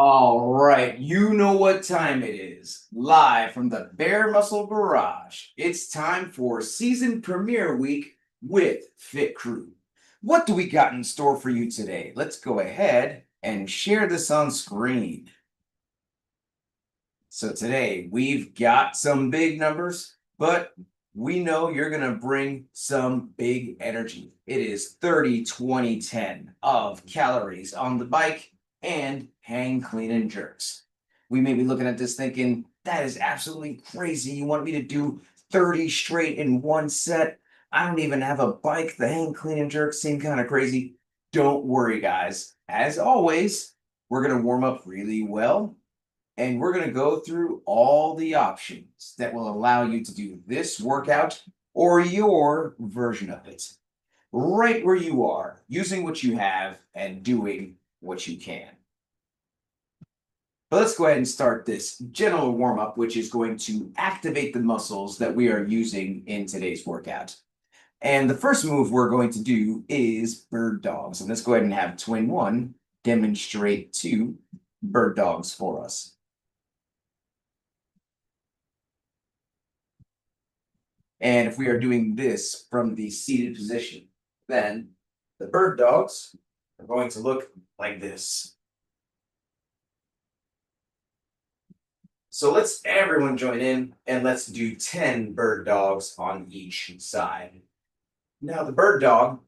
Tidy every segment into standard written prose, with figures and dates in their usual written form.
All right, you know what time it is. Live from the Bare Muscle Garage, it's time for season premiere week with Fit Crew. What do we got in store for you today? Let's go ahead and share this on screen. So today we've got some big numbers, but we know you're going to bring some big energy. It is 30, 20, 10 of calories on the bike and hang, clean, and jerks. We may be looking at this thinking, that is absolutely crazy. You want me to do 30 straight in one set? I don't even have a bike. The hang, clean, and jerks seem kind of crazy. Don't worry, guys. As always, we're going to warm up really well and we're going to go through all the options that will allow you to do this workout or your version of it right where you are, using what you have and doing what you can. But let's go ahead and start this general warm up, which is going to activate the muscles that we are using in today's workout. And the first move we're going to do is bird dogs. And let's go ahead and have Twin One demonstrate 2 bird dogs for us. And if we are doing this from the seated position, then the bird dogs are going to look like this. So let's everyone join in and let's do 10 bird dogs on each side. Now the bird dog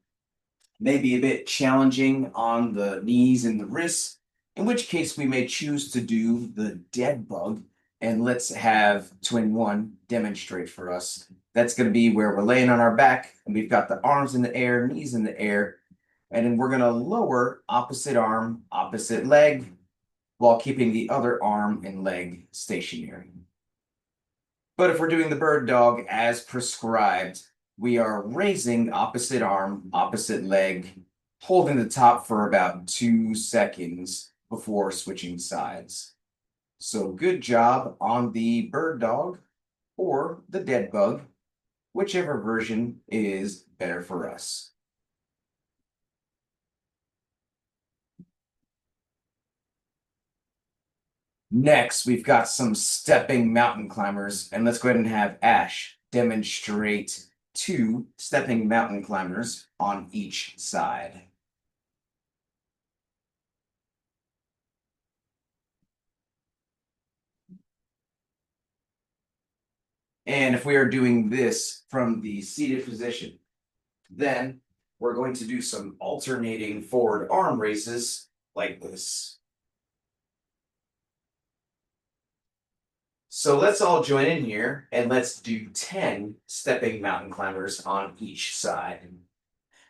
may be a bit challenging on the knees and the wrists, in which case we may choose to do the dead bug. And let's have Twin One demonstrate for us. That's going to be where we're laying on our back and we've got the arms in the air, knees in the air, and then we're going to lower opposite arm, opposite leg, while keeping the other arm and leg stationary. But if we're doing the bird dog as prescribed, we are raising opposite arm, opposite leg, holding the top for about 2 seconds before switching sides. So good job on the bird dog or the dead bug, whichever version is better for us. Next, we've got some stepping mountain climbers, and let's go ahead and have Ash demonstrate 2 stepping mountain climbers on each side. And if we are doing this from the seated position, then we're going to do some alternating forward arm raises like this. So let's all join in here and let's do 10 stepping mountain climbers on each side.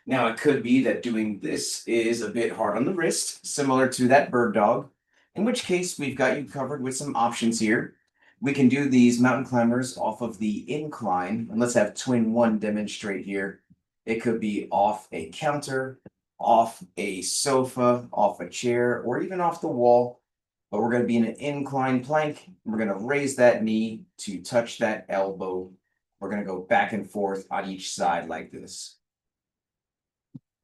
Now, it could be that doing this is a bit hard on the wrist, similar to that bird dog, in which case we've got you covered with some options here. We can do these mountain climbers off of the incline, and let's have Twin One demonstrate here. It could be off a counter, off a sofa, off a chair, or even off the wall. But we're going to be in an incline plank. We're going to raise that knee to touch that elbow. We're going to go back and forth on each side like this.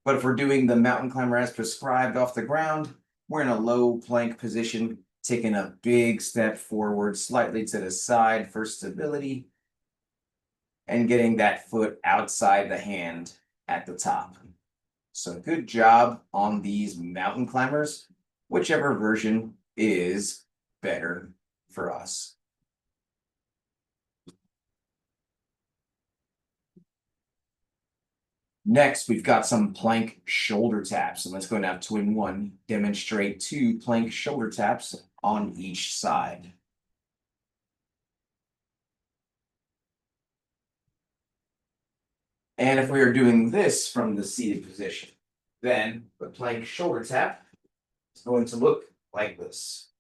But if we're doing the mountain climber as prescribed off the ground, we're in a low plank position, taking a big step forward, slightly to the side for stability, and getting that foot outside the hand at the top. So good job on these mountain climbers, whichever version is better for us. Next, we've got some plank shoulder taps. And let's go and have Twin One demonstrate 2 plank shoulder taps on each side. And if we are doing this from the seated position, then the plank shoulder tap is going to look like this.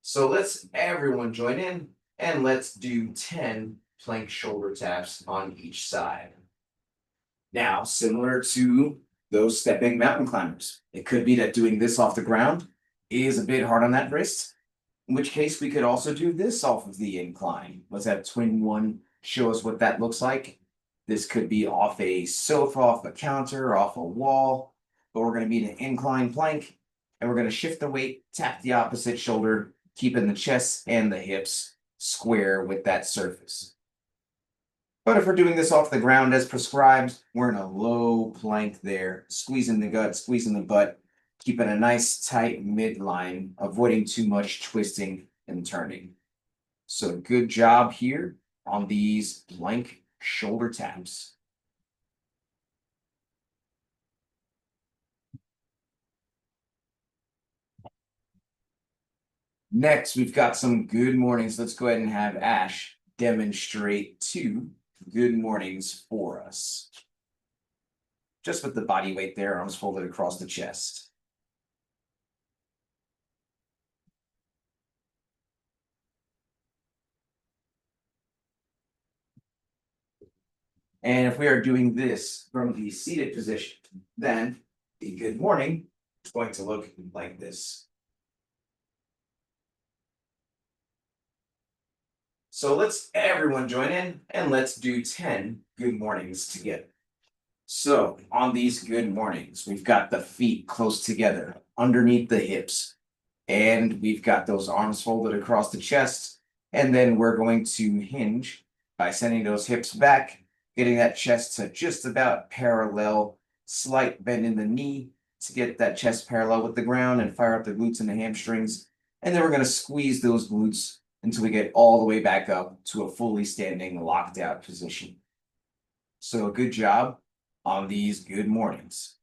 So let's everyone join in and let's do 10 plank shoulder taps on each side. Now, similar to those stepping mountain climbers, it could be that doing this off the ground is a bit hard on that wrist, in which case we could also do this off of the incline. Let's have Twin One show us what that looks like. This could be off a sofa, off a counter, off a wall, but we're going to be in an incline plank, and we're going to shift the weight, tap the opposite shoulder, keeping the chest and the hips square with that surface. But if we're doing this off the ground as prescribed, we're in a low plank there, squeezing the gut, squeezing the butt, keeping a nice tight midline, avoiding too much twisting and turning. So good job here on these plank shoulder taps. Next, we've got some good mornings. Let's go ahead and have Ash demonstrate 2 good mornings for us. Just with the body weight there, arms folded across the chest. And if we are doing this from the seated position, then the good morning is going to look like this. So let's everyone join in and let's do 10 good mornings together. So on these good mornings, we've got the feet close together underneath the hips, and we've got those arms folded across the chest. And then we're going to hinge by sending those hips back, getting that chest to just about parallel, slight bend in the knee to get that chest parallel with the ground and fire up the glutes and the hamstrings. And then we're going to squeeze those glutes until we get all the way back up to a fully standing locked out position. So good job on these good mornings.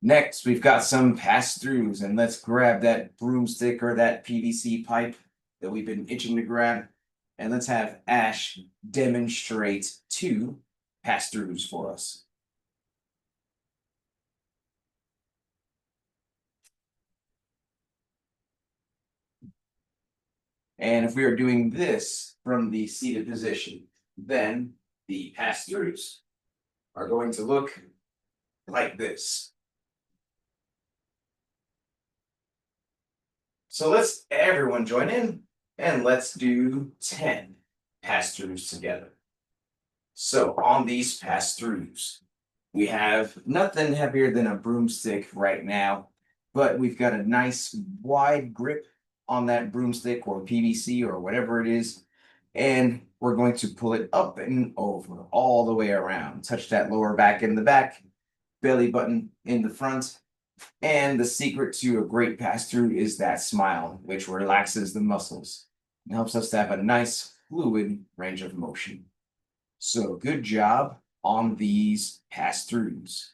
Next, we've got some pass-throughs, and let's grab that broomstick or that PVC pipe that we've been itching to grab, and let's have Ash demonstrate 2 pass-throughs for us. And if we are doing this from the seated position, then the pass-throughs are going to look like this. So let's everyone join in and let's do 10 pass-throughs together. So on these pass-throughs, we have nothing heavier than a broomstick right now, but we've got a nice wide grip on that broomstick or PVC or whatever it is. And we're going to pull it up and over all the way around. Touch that lower back in the back, belly button in the front. And the secret to a great pass-through is that smile, which relaxes the muscles and helps us to have a nice fluid range of motion. So good job on these pass-throughs.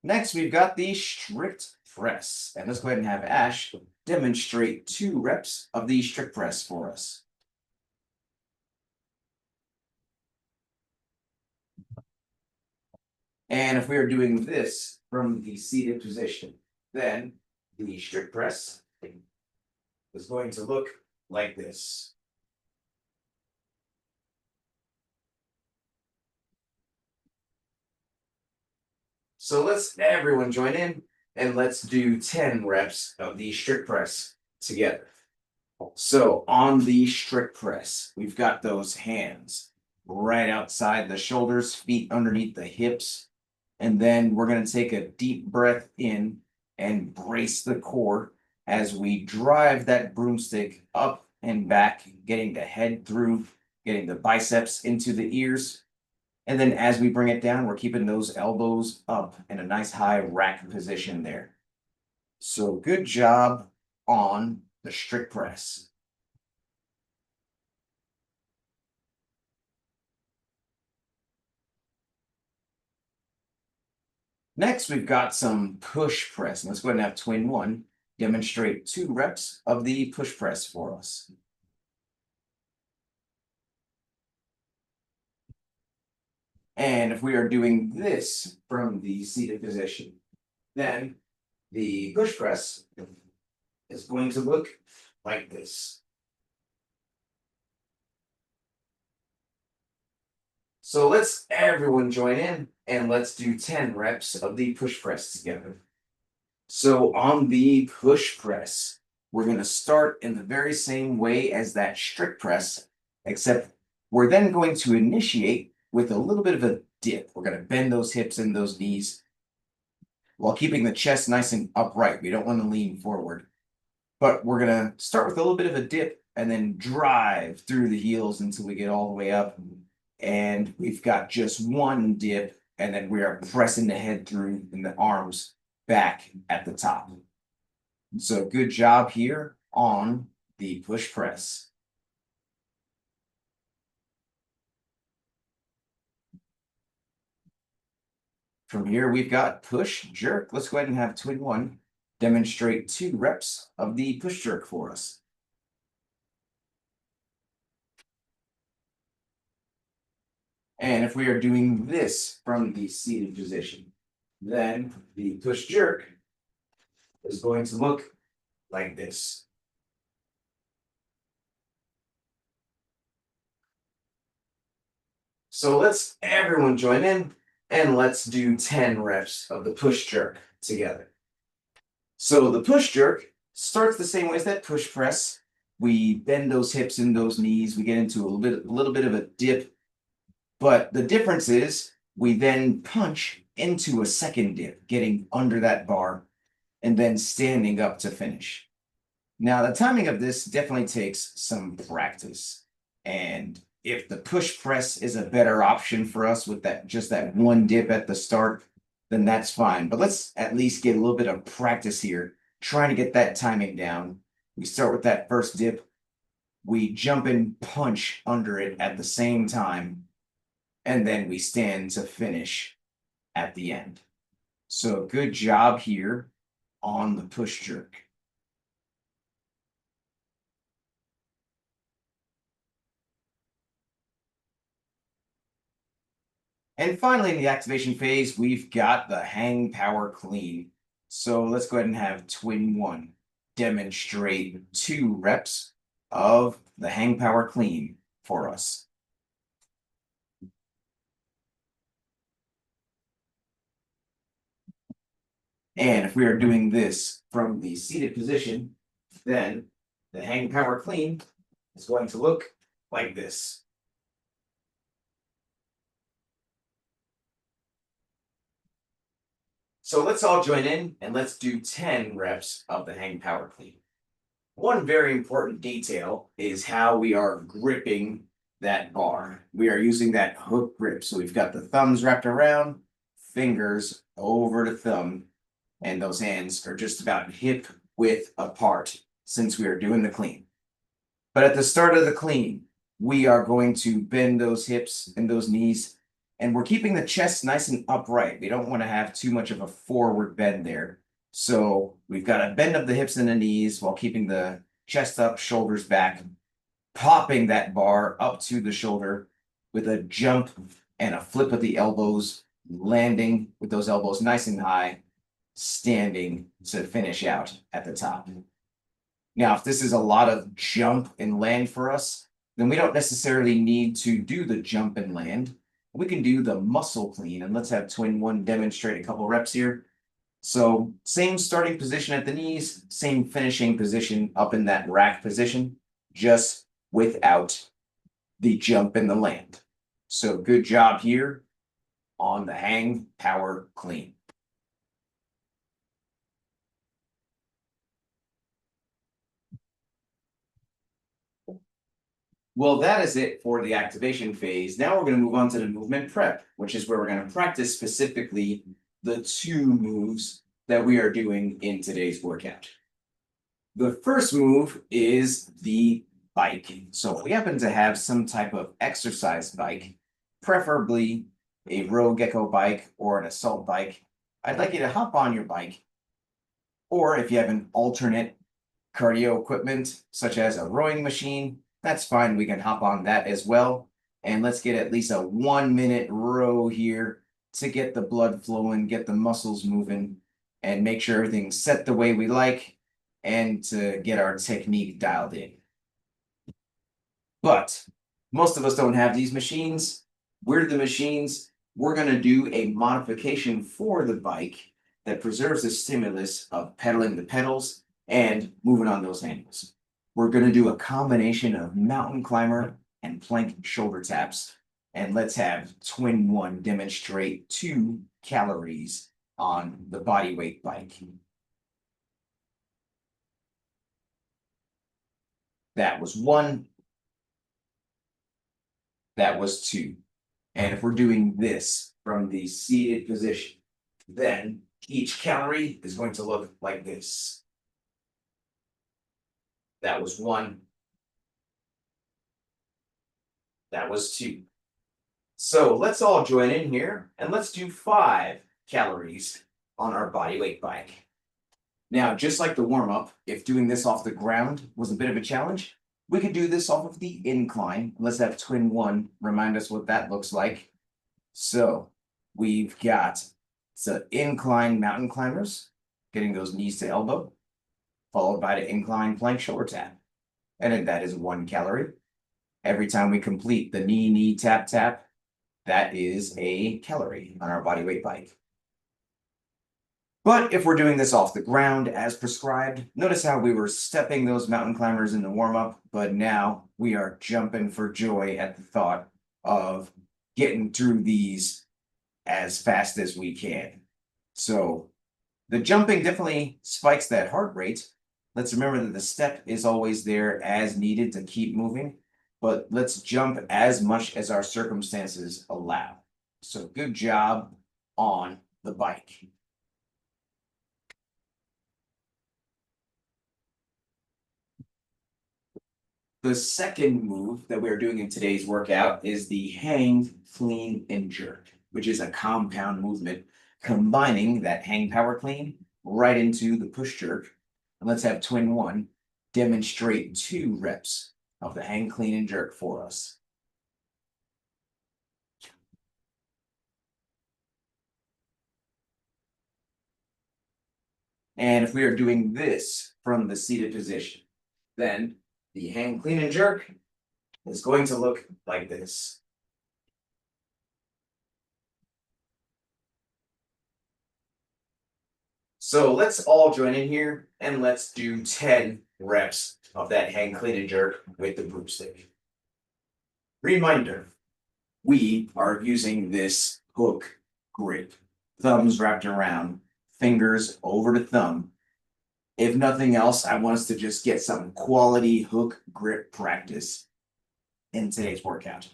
Next, we've got the strict press. And let's go ahead and have Ash demonstrate 2 reps of the strict press for us. And if we are doing this from the seated position, then the strict press is going to look like this. So let's everyone join in and let's do 10 reps of the strict press together. So on the strict press, we've got those hands right outside the shoulders, feet underneath the hips. And then we're going to take a deep breath in and brace the core as we drive that broomstick up and back, getting the head through, getting the biceps into the ears. And then as we bring it down, we're keeping those elbows up in a nice high rack position there. So good job on the strict press. Next, we've got some push press. Let's go ahead and have twin 1 demonstrate 2 reps of the push press for us. And if we are doing this from the seated position, then the push press is going to look like this. So let's everyone join in and let's do 10 reps of the push press together. So on the push press, we're going to start in the very same way as that strict press, except we're then going to initiate with a little bit of a dip. We're going to bend those hips and those knees while keeping the chest nice and upright. We don't want to lean forward. But we're going to start with a little bit of a dip and then drive through the heels until we get all the way up. And we've got just one dip, and then we are pressing the head through and the arms back at the top. So good job here on the push press. From here, we've got push jerk. Let's go ahead and have twin one demonstrate 2 reps of the push jerk for us. And if we are doing this from the seated position, then the push jerk is going to look like this. So let's everyone join in and let's do 10 reps of the push jerk together. So the push jerk starts the same way as that push press. We bend those hips and those knees. We get into a little bit of a dip. But the difference is we then punch into a second dip, getting under that bar and then standing up to finish. Now, the timing of this definitely takes some practice. And if the push press is a better option for us with that one dip at the start, then that's fine. But let's at least get a little bit of practice here, trying to get that timing down. We start with that first dip. We jump and punch under it at the same time. And then we stand to finish at the end. So good job here on the push jerk. And finally, in the activation phase, we've got the hang power clean. So let's go ahead and have twin one demonstrate 2 reps of the hang power clean for us. And if we are doing this from the seated position, then the hang power clean is going to look like this. So let's all join in and let's do 10 reps of the hang power clean. One very important detail is how we are gripping that bar. We are using that hook grip. So we've got the thumbs wrapped around, fingers over the thumb, and those hands are just about hip width apart since we are doing the clean. But at the start of the clean, we are going to bend those hips and those knees, and we're keeping the chest nice and upright. We don't want to have too much of a forward bend there. So we've got a bend of the hips and the knees while keeping the chest up, shoulders back, popping that bar up to the shoulder with a jump and a flip of the elbows, landing with those elbows nice and high, standing to finish out at the top. Now, if this is a lot of jump and land for us, then we don't necessarily need to do the jump and land. We can do the muscle clean, and let's have twin one demonstrate a couple reps here. So same starting position at the knees, same finishing position up in that rack position, just without the jump and the land. So good job here on the hang power clean. Well, that is it for the activation phase. Now we're going to move on to the movement prep, which is where we're going to practice specifically the 2 moves that we are doing in today's workout. The first move is the bike. So we happen to have some type of exercise bike, preferably a row gecko bike or an assault bike. I'd like you to hop on your bike, or if you have an alternate cardio equipment, such as a rowing machine, that's fine. We can hop on that as well. And let's get at least a 1-minute row here to get the blood flowing, get the muscles moving, and make sure everything's set the way we like, and to get our technique dialed in. But most of us don't have these machines. We're the machines. We're going to do a modification for the bike that preserves the stimulus of pedaling the pedals and moving on those handles. We're going to do a combination of mountain climber and plank shoulder taps. And let's have Twin One demonstrate 2 calories on the body weight bike. That was 1. That was 2. And if we're doing this from the seated position, then each calorie is going to look like this. That was 1. That was 2. So let's all join in here and let's do 5 calories on our body weight bike. Now, just like the warm up, if doing this off the ground was a bit of a challenge, we could do this off of the incline. Let's have Twin One remind us what that looks like. So we've got the incline mountain climbers, getting those knees to elbow, followed by the incline plank shoulder tap. And then that is 1 calorie. Every time we complete the knee, tap, tap, that is a calorie on our body weight bike. But if we're doing this off the ground as prescribed, notice how we were stepping those mountain climbers in the warm-up, but now we are jumping for joy at the thought of getting through these as fast as we can. So the jumping definitely spikes that heart rate. Let's remember that the step is always there as needed to keep moving, but let's jump as much as our circumstances allow. So good job on the bike. The second move that we're doing in today's workout is the hang, clean, and jerk, which is a compound movement combining that hang power clean right into the push jerk. And let's have Twin One demonstrate 2 reps of the hang, clean, and jerk for us. And if we are doing this from the seated position, then the hang, clean, and jerk is going to look like this. So let's all join in here and let's do 10 reps of that hang, clean, and jerk with the broomstick. Reminder, we are using this hook grip, thumbs wrapped around, fingers over the thumb. If nothing else, I want us to just get some quality hook grip practice in today's workout.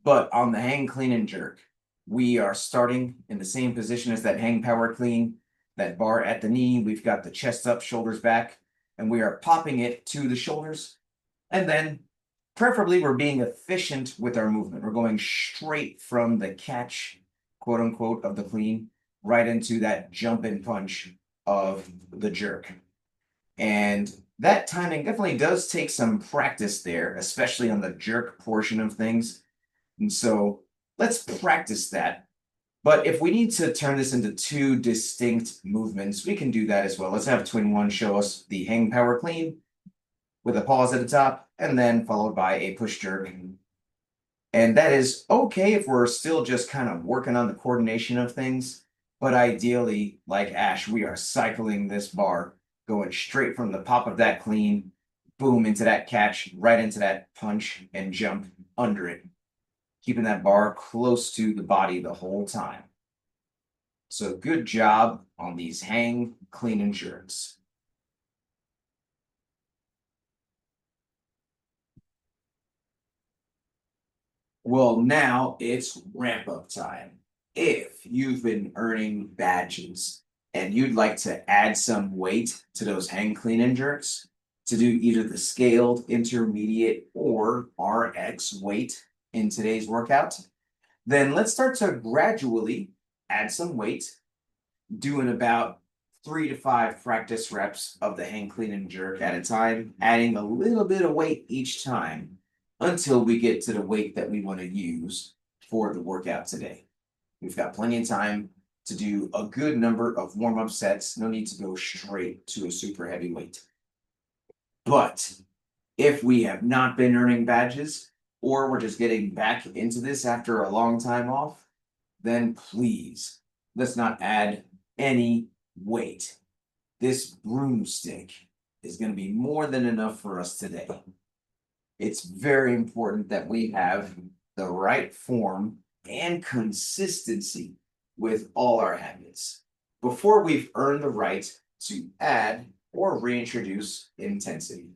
But on the hang, clean, and jerk, we are starting in the same position as that hang power clean, that bar at the knee. We've got the chest up, shoulders back, and we are popping it to the shoulders. And then preferably we're being efficient with our movement. We're going straight from the catch, quote unquote, of the clean right into that jump and punch of the jerk. And that timing definitely does take some practice there, especially on the jerk portion of things. And so let's practice that. But if we need to turn this into 2 distinct movements, we can do that as well. Let's have Twin One show us the hang power clean with a pause at the top, and then followed by a push jerk. And that is okay if we're still just kind of working on the coordination of things. But ideally, like Ash, we are cycling this bar, going straight from the pop of that clean, boom, into that catch, right into that punch and jump under it, keeping that bar close to the body the whole time. So good job on these hang, clean, and jerks. Well, now it's ramp up time. If you've been earning badges and you'd like to add some weight to those hang, clean, and jerks to do either the scaled, intermediate, or RX weight in today's workout, then let's start to gradually add some weight, doing about 3 to 5 practice reps of the hang, clean, and jerk at a time, adding a little bit of weight each time until we get to the weight that we want to use for the workout today. We've got plenty of time to do a good number of warm-up sets. No need to go straight to a super heavy weight. But if we have not been earning badges, or we're just getting back into this after a long time off, then please, let's not add any weight. This broomstick is going to be more than enough for us today. It's very important that we have the right form and consistency with all our habits before we've earned the right to add or reintroduce intensity,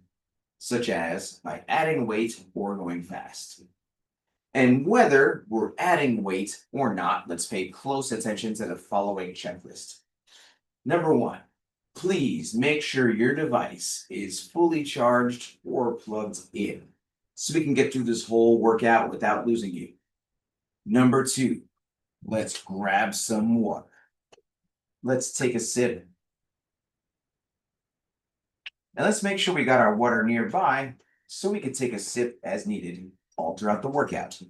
such as by adding weight or going fast. And whether we're adding weight or not, let's pay close attention to the following checklist. Number one, please make sure your device is fully charged or plugged in so we can get through this whole workout without losing you. Number two, let's grab some water. Let's take a sip. And let's make sure we got our water nearby so we can take a sip as needed all throughout the workout.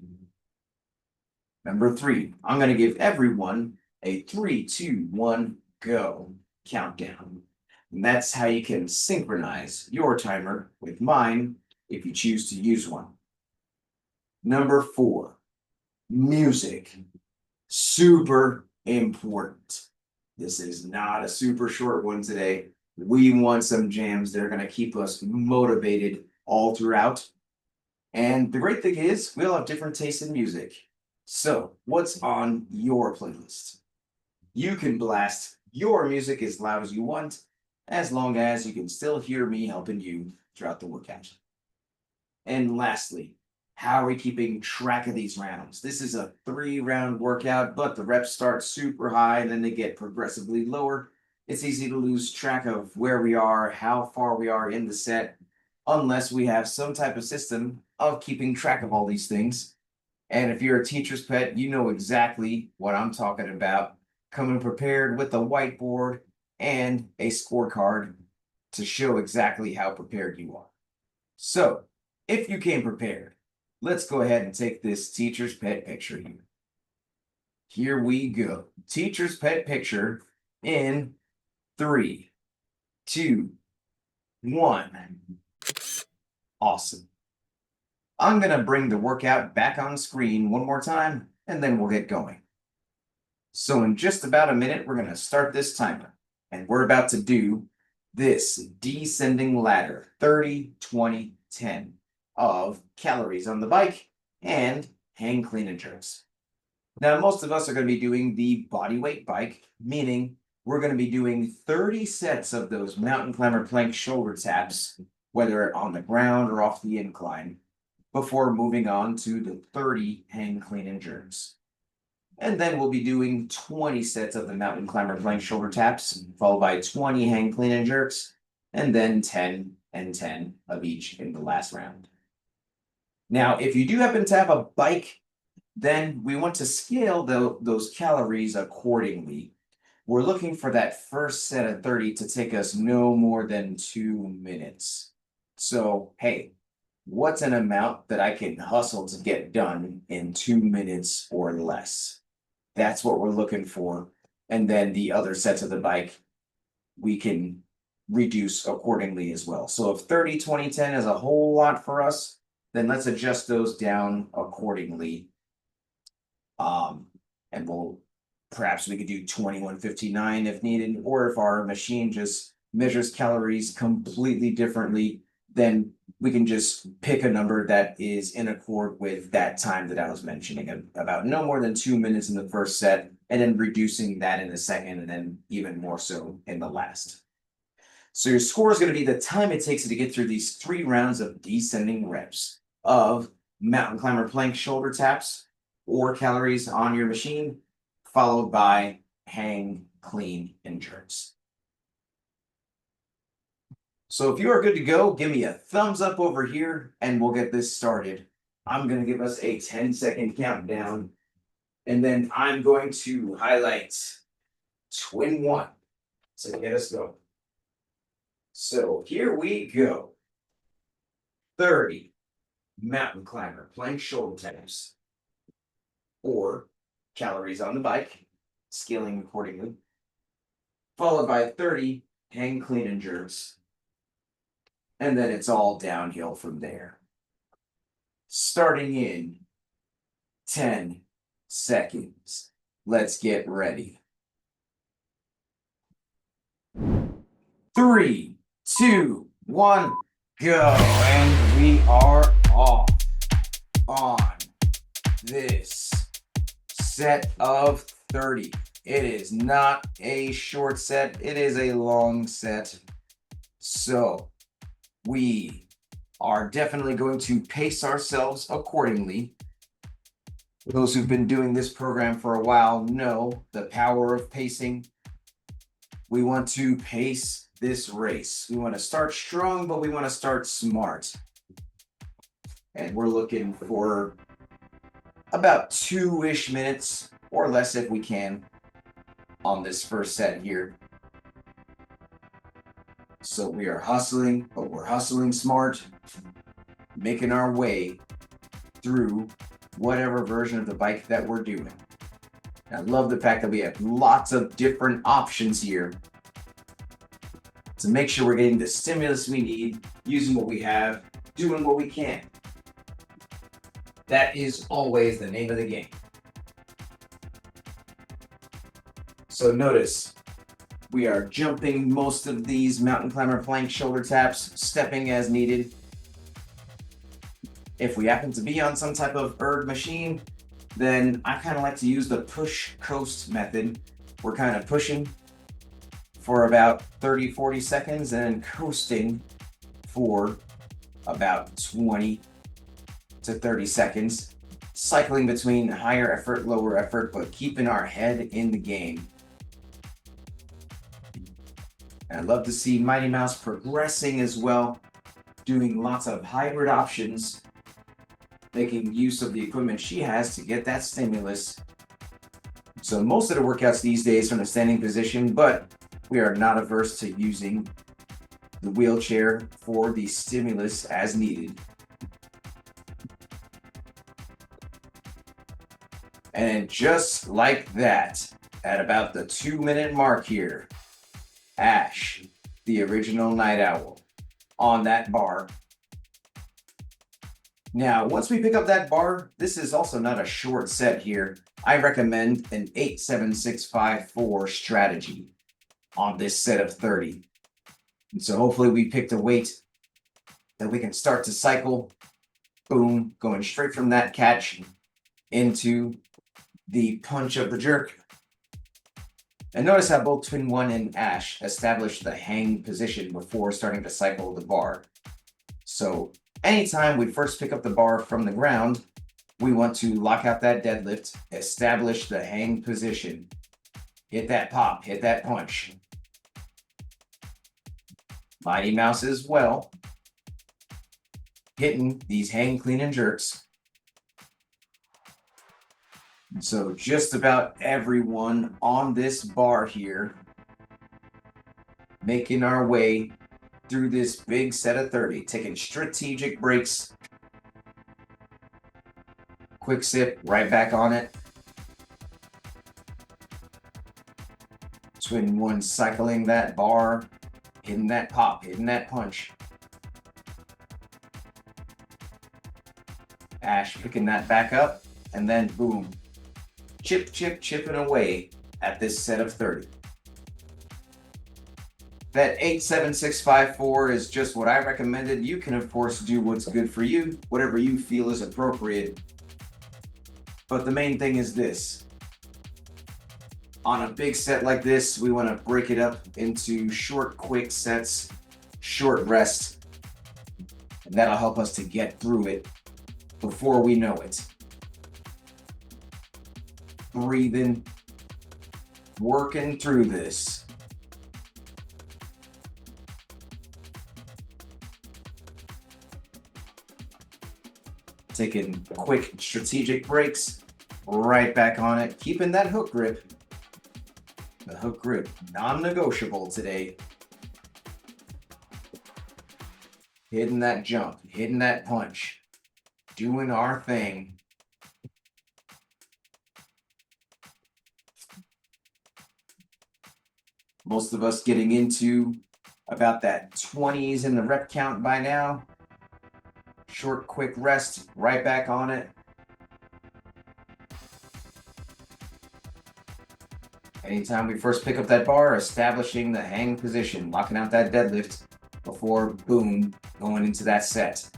Number three, I'm going to give everyone a 3, 2, 1, go countdown. And that's how you can synchronize your timer with mine if you choose to use one. Number four, music. Super important. This is not a super short one today. We want some jams that are going to keep us motivated all throughout. And the great thing is, we all have different tastes in music. So, what's on your playlist? You can blast your music as loud as you want, as long as you can still hear me helping you throughout the workout. And lastly, how are we keeping track of these rounds? This is a 3-round workout, but the reps start super high and then they get progressively lower. It's easy to lose track of where we are, how far we are in the set, unless we have some type of system of keeping track of all these things. And if you're a teacher's pet, you know exactly what I'm talking about. Coming prepared with a whiteboard and a scorecard to show exactly how prepared you are. So, if you came prepared, let's go ahead and take this teacher's pet picture here. Here we go. Teacher's pet picture in 3, 2, 1. Awesome. I'm going to bring the workout back on screen one more time, and then we'll get going. So in just about a minute, we're going to start this timer, and we're about to do this descending ladder, 30, 20, 10 of calories on the bike and hang clean and jerks. Now, most of us are going to be doing the body weight bike, meaning we're going to be doing 30 sets of those mountain climber plank shoulder taps, whether on the ground or off the incline, before moving on to the 30 hang clean and jerks. And then we'll be doing 20 sets of the mountain climber plank shoulder taps, followed by 20 hang clean and jerks, and then 10 and 10 of each in the last round. Now, if you do happen to have a bike, then we want to scale those calories accordingly. We're looking for that first set of 30 to take us no more than 2 minutes. So, hey, what's an amount that I can hustle to get done in 2 minutes or less? That's what we're looking for. And then the other sets of the bike, we can reduce accordingly as well. So if 30, 20, 10 is a whole lot for us, then let's adjust those down accordingly. And perhaps we could do 2159 if needed, or if our machine just measures calories completely differently, then we can just pick a number that is in accord with that time that I was mentioning, about no more than 2 minutes in the first set, and then reducing that in the second, and then even more so in the last. So your score is going to be the time it takes to get through these 3 rounds of descending reps of mountain climber plank shoulder taps or calories on your machine, followed by hang clean and jerks. So if you are good to go, give me a thumbs up over here and we'll get this started. I'm going to give us a 10-second countdown, and then I'm going to highlight twin 1 to get us going. So here we go. 30 mountain climber plank shoulder taps or calories on the bike, scaling accordingly, followed by 30 hang clean and jerks. And then it's all downhill from there. starting in 10 seconds. Let's get ready. 3, 2, 1, go. And we are off on this set of 30. It is not a short set, it is a long set. So we are definitely going to pace ourselves accordingly. Those who've been doing this program for a while know the power of pacing. We want to pace this race. We want to start strong, but we want to start smart. And we're looking for about 2-ish minutes or less if we can on this first set here. So we are hustling, but we're hustling smart, making our way through whatever version of the bike that we're doing. I love the fact that we have lots of different options here to make sure we're getting the stimulus we need, using what we have, doing what we can. That is always the name of the game. So notice, we are jumping most of these mountain climber plank shoulder taps, stepping as needed. If we happen to be on some type of erg machine, then I kind of like to use the push coast method. We're kind of pushing for about 30-40 seconds and then coasting for about 20 to 30 seconds, cycling between higher effort, lower effort, but keeping our head in the game. And I'd love to see Mighty Mouse progressing as well, doing lots of hybrid options, making use of the equipment she has to get that stimulus. So most of the workouts these days from a standing position, but we are not averse to using the wheelchair for the stimulus as needed. And just like that, at about the 2-minute mark here, Ash, the original Night Owl, on that bar. Now, once we pick up that bar, this is also not a short set here. I recommend an 8-7-6-5-4 strategy on this set of 30. And so hopefully we picked a weight that we can start to cycle. Boom, going straight from that catch into the punch of the jerk. And notice how both Twin 1 and Ash established the hang position before starting to cycle the bar. So anytime we first pick up the bar from the ground, we want to lock out that deadlift, establish the hang position, hit that pop, hit that punch. Mighty Mouse as well, hitting these hang, clean, and jerks. So just about everyone on this bar here, making our way through this big set of 30, taking strategic breaks. Quick sip, right back on it. Twin 1 cycling that bar, hitting that pop, hitting that punch. Ash picking that back up, and then boom. Chipping away at this set of 30. That 8-7-6-5-4 is just what I recommended. You can, of course, do what's good for you, whatever you feel is appropriate. But the main thing is this. On a big set like this, we want to break it up into short, quick sets, short rest. And that'll help us to get through it before we know it. Breathing, working through this. Taking quick strategic breaks, right back on it, keeping that hook grip. The hook grip, non-negotiable today. Hitting that jump, hitting that punch, doing our thing. Most of us getting into about that 20s in the rep count by now. short, quick rest, right back on it. Anytime we first pick up that bar, establishing the hang position, locking out that deadlift before, boom, going into that set.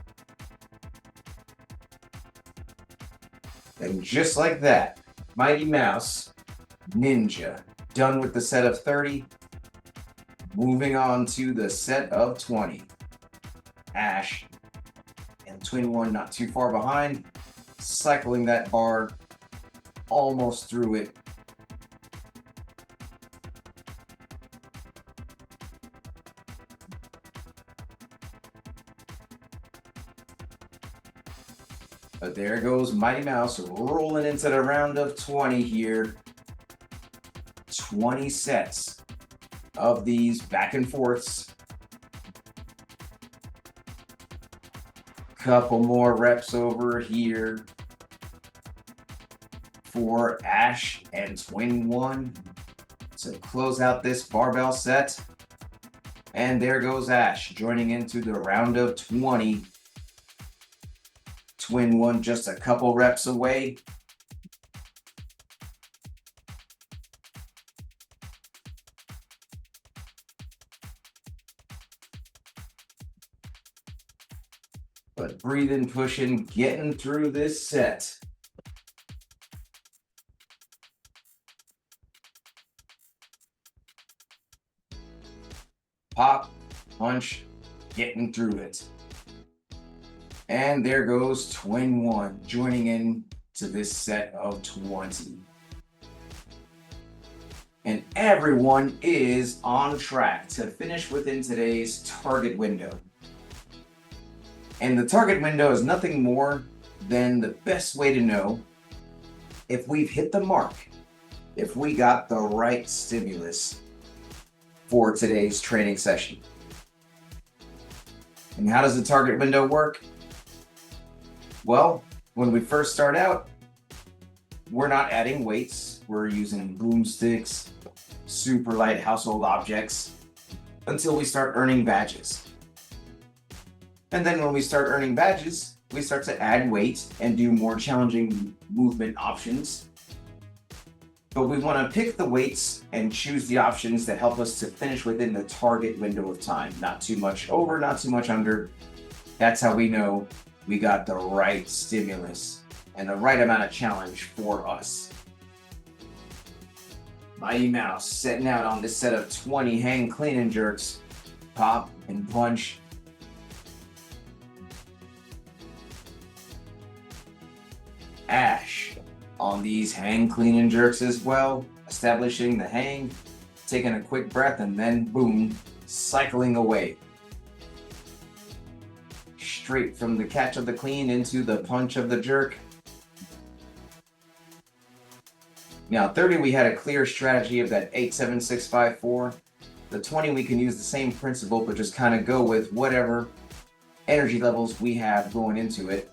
And just like that, Mighty Mouse, Ninja, done with the set of 30. Moving on to the set of 20. Ash and Twin One not too far behind, cycling that bar almost through it. But there goes Mighty Mouse rolling into the round of 20 here. 20 sets of these back and forths. Couple more reps over here for Ash and Twin One to close out this barbell set. And there goes Ash joining into the round of 20. Twin One just a couple reps away. But breathing, pushing, getting through this set. Pop, punch, getting through it. And there goes Twin One joining in to this set of 20. And everyone is on track to finish within today's target window. And the target window is nothing more than the best way to know if we've hit the mark, if we got the right stimulus for today's training session. And how does the target window work? Well, when we first start out, we're not adding weights. We're using broomsticks, super light household objects, until we start earning badges. And then when we start earning badges, we start to add weight and do more challenging movement options. But we want to pick the weights and choose the options that help us to finish within the target window of time. Not too much over, not too much under. That's how we know we got the right stimulus and the right amount of challenge for us. Mighty Mouse setting out on this set of 20 hang clean and jerks. Pop and punch. Ash on these hang clean and jerks as well, establishing the hang, taking a quick breath, and then boom, cycling away. Straight from the catch of the clean into the punch of the jerk. Now 30 we had a clear strategy of that 8-7-6-5-4. The 20 we can use the same principle but just kind of go with whatever energy levels we have going into it.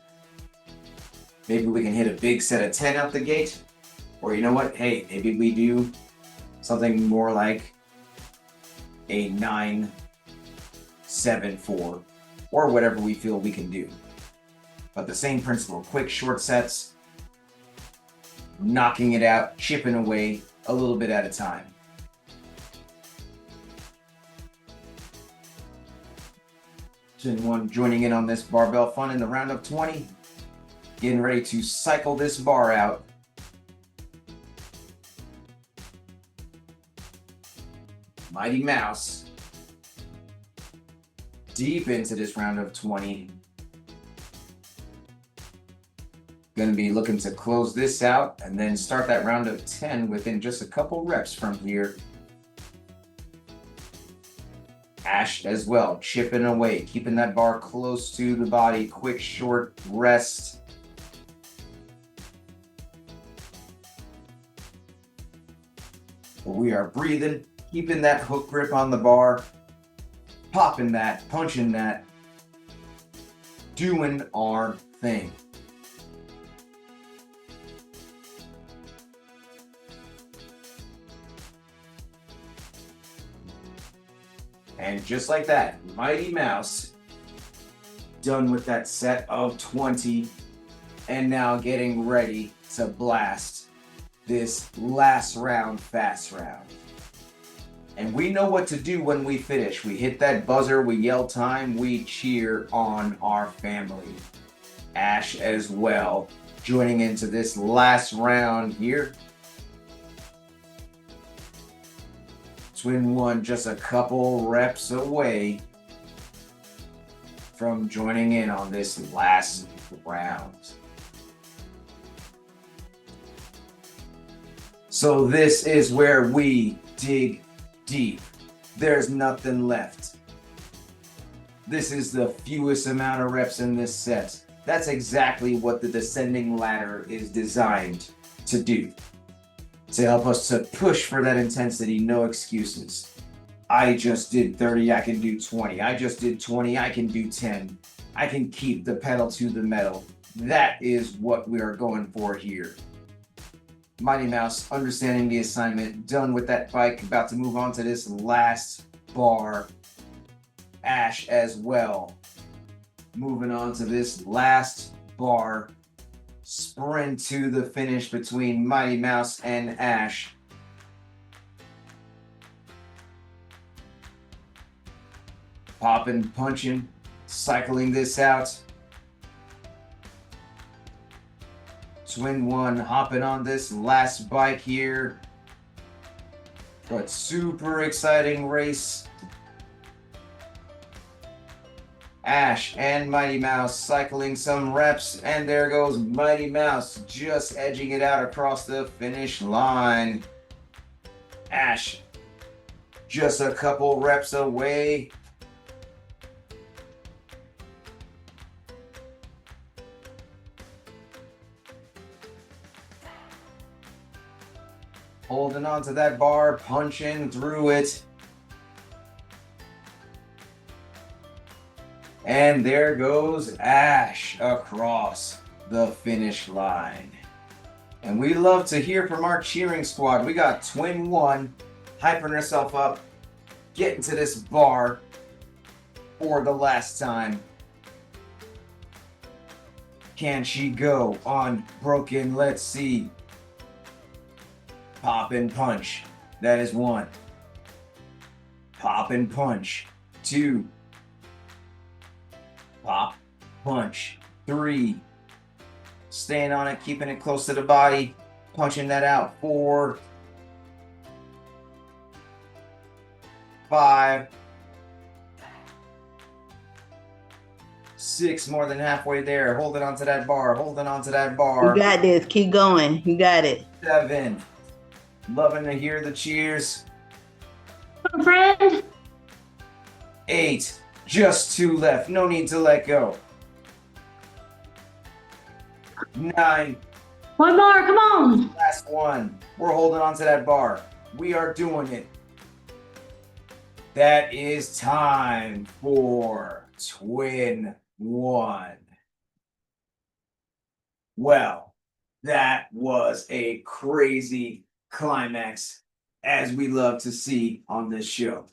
Maybe we can hit a big set of 10 out the gate. Or you know what? Hey, maybe we do something more like a 9-7-4 or whatever we feel we can do. But the same principle, quick short sets, knocking it out, chipping away a little bit at a time. Twin One joining in on this barbell fun in the round of 20. Getting ready to cycle this bar out. Mighty Mouse deep into this round of 20. Going to be looking to close this out and then start that round of 10 within just a couple reps from here. Ash as well, chipping away, keeping that bar close to the body. Quick, short rest. We are breathing, keeping that hook grip on the bar, popping that, punching that, doing our thing. And just like that, Mighty Mouse done with that set of 20 and now getting ready to blast this last round, fast round. And we know what to do when we finish. We hit that buzzer, we yell time, we cheer on our family. Ash as well, joining into this last round here. Twin One just a couple reps away from joining in on this last round. So this is where we dig deep. There's nothing left. This is the fewest amount of reps in this set. That's exactly what the descending ladder is designed to do. To help us to push for that intensity, no excuses. I just did 30, I can do 20. I just did 20, I can do 10. I can keep the pedal to the metal. That is what we are going for here. Mighty Mouse, understanding the assignment, done with that bike, about to move on to this last bar. Ash as well. Moving on to this last bar. Sprint to the finish between Mighty Mouse and Ash. Popping, punching, cycling this out. Twin One hopping on this last bike here. But super exciting race. Ash and Mighty Mouse cycling some reps, and there goes Mighty Mouse just edging it out across the finish line. Ash just a couple reps away. Holding on to that bar, punching through it. And there goes Ash across the finish line. And we love to hear from our cheering squad. We got Twin One hyping herself up, getting to this bar for the last time. Can she go unbroken? Let's see. Pop and punch. That is 1. Pop and punch. 2. Pop, punch. 3. Staying on it, keeping it close to the body. Punching that out. 4. 5. 6, more than halfway there. Holding on to that bar. Holding on to that bar. You got this. Keep going. You got it. 7. Loving to hear the cheers. Friend. 8. Just 2 left. No need to let go. 9. One more. Come on. Last 1. We're holding on to that bar. We are doing it. That is time for Twin One. Well, that was a crazy climax, as we love to see on this show.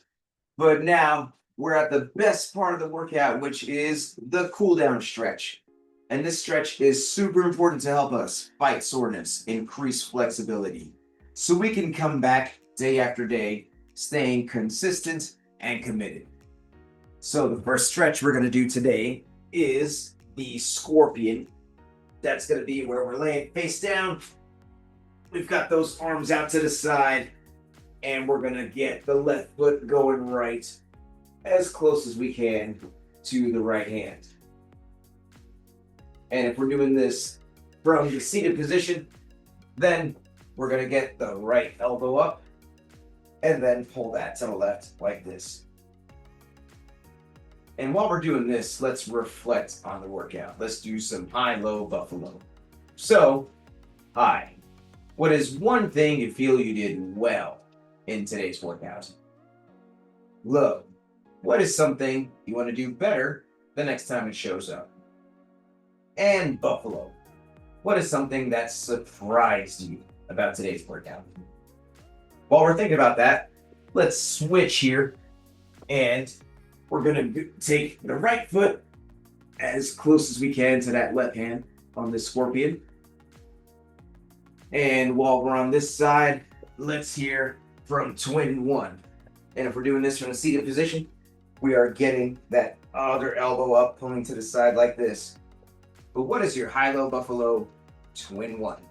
But now we're at the best part of the workout, which is the cool down stretch. And this stretch is super important to help us fight soreness, increase flexibility, so we can come back day after day, staying consistent and committed. So the first stretch we're going to do today is the scorpion. That's going to be where we're laying face down. We've got those arms out to the side, and we're going to get the left foot going right as close as we can to the right hand. And if we're doing this from the seated position, then we're going to get the right elbow up and then pull that to the left like this. And while we're doing this, let's reflect on the workout. Let's do some high-low buffalo. So, high. What is one thing you feel you did well in today's workout? Low. What is something you want to do better the next time it shows up? And buffalo. What is something that surprised you about today's workout? While we're thinking about that, let's switch here, and we're going to take the right foot as close as we can to that left hand on this scorpion. And while we're on this side, let's hear from twin one. And if we're doing this from a seated position, we are getting that other elbow up, pulling to the side like this. But what is your high-low buffalo twin one?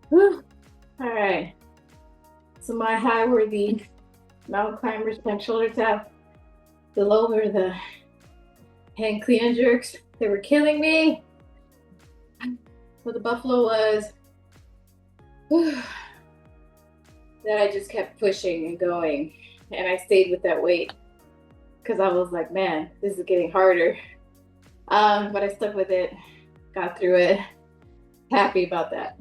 Whew. All right. So my high were the mountain climbers, plank shoulder tap. The low were the hand clean and jerks. They were killing me. What the buffalo was that I just kept pushing and going, and I stayed with that weight because I was like, man, this is getting harder. But I stuck with it, got through it. Happy about that.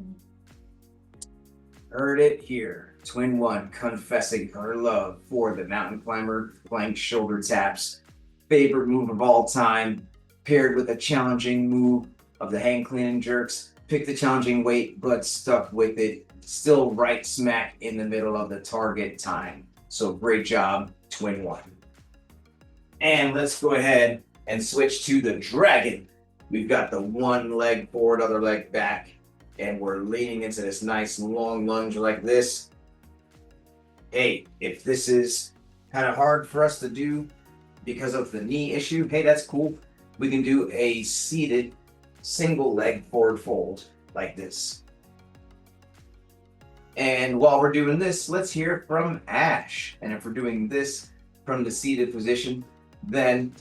Heard it here. Twin one confessing her love for the mountain climber plank shoulder taps. Favorite move of all time, paired with a challenging move of the hand clean and jerks. Picked the challenging weight, but stuck with it. Still right smack in the middle of the target time. So great job, twin one. And let's go ahead and switch to the dragon. We've got the one leg forward, other leg back, and we're leaning into this nice long lunge like this. Hey, if this is kind of hard for us to do because of the knee issue, hey, that's cool. We can do a seated single leg forward fold like this. And while we're doing this, let's hear from Ash. And if we're doing this from the seated position, then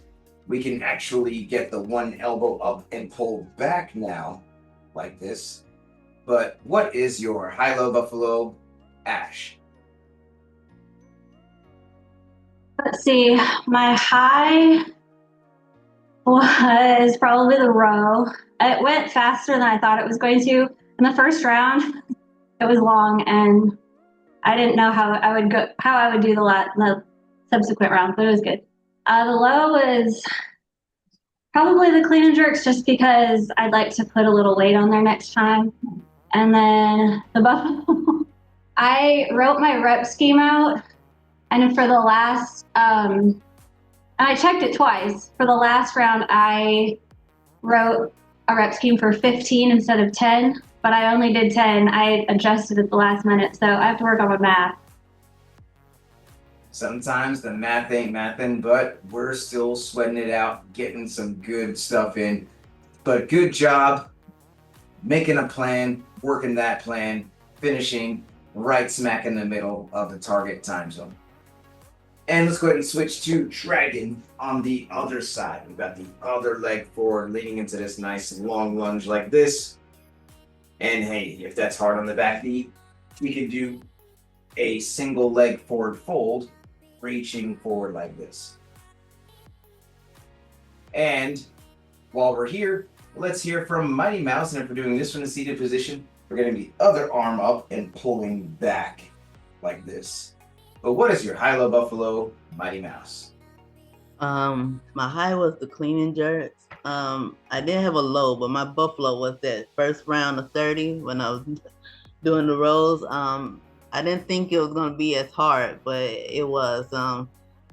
we can actually get the one elbow up and pull back now like this. But what is your high-low buffalo, Ash? Let's see. My high was probably the row. It went faster than I thought it was going to. In the first round, it was long, and I didn't know how I would do the subsequent rounds, but it was good. The low was probably the clean and jerks, just because I'd like to put a little weight on there next time. And then the buffalo, I wrote my rep scheme out, and for the last, and I checked it twice. For the last round, I wrote a rep scheme for 15 instead of 10, but I only did 10. I adjusted at the last minute, so I have to work on my math. Sometimes the math ain't mathin', but we're still sweating it out, getting some good stuff in. But good job making a plan, working that plan, finishing right smack in the middle of the target time zone. And let's go ahead and switch to dragon on the other side. We've got the other leg forward, leaning into this nice long lunge like this. And hey, if that's hard on the back knee, we can do a single leg forward fold, reaching forward like this. And while we're here, let's hear from Mighty Mouse. And if we're doing this from the seated position, we're getting the other arm up and pulling back like this. But what is your high-low buffalo, Mighty Mouse? My high was the clean and jerks. I did have a low, but my buffalo was that first round of 30 when I was doing the rows. I didn't think it was gonna be as hard, but it was. But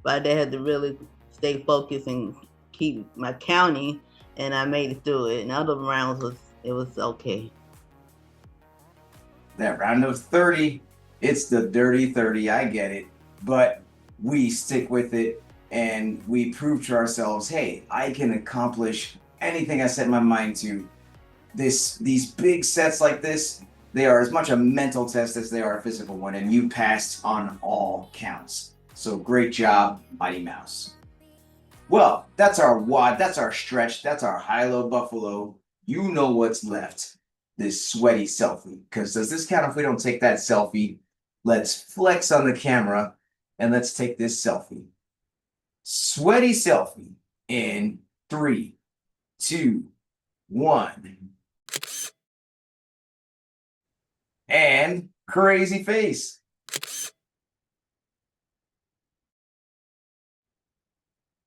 I did have to really stay focused and keep my counting, and I made it through it. And other rounds was okay. That round of 30, it's the dirty 30, I get it. But we stick with it and we prove to ourselves, hey, I can accomplish anything I set my mind to. These big sets like this, they are as much a mental test as they are a physical one, and you passed on all counts. So great job, Mighty Mouse. Well, that's our WOD, that's our stretch, that's our high-low buffalo. You know what's left. This sweaty selfie. Because does this count if we don't take that selfie? Let's flex on the camera and let's take this selfie. Sweaty selfie in 3, 2, 1. And crazy face.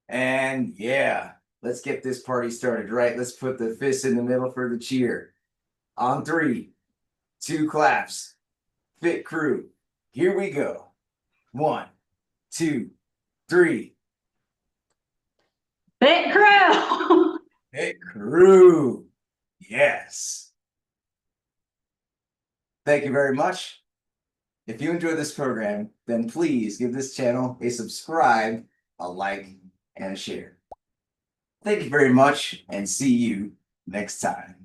And yeah, let's get this party started, right? Let's put the fist in the middle for the cheer. On 3, 2 claps. Fit crew. Here we go. 1, 2, 3. It grew. It grew. Yes. Thank you very much. If you enjoyed this program, then please give this channel a subscribe, a like, and a share. Thank you very much, and see you next time.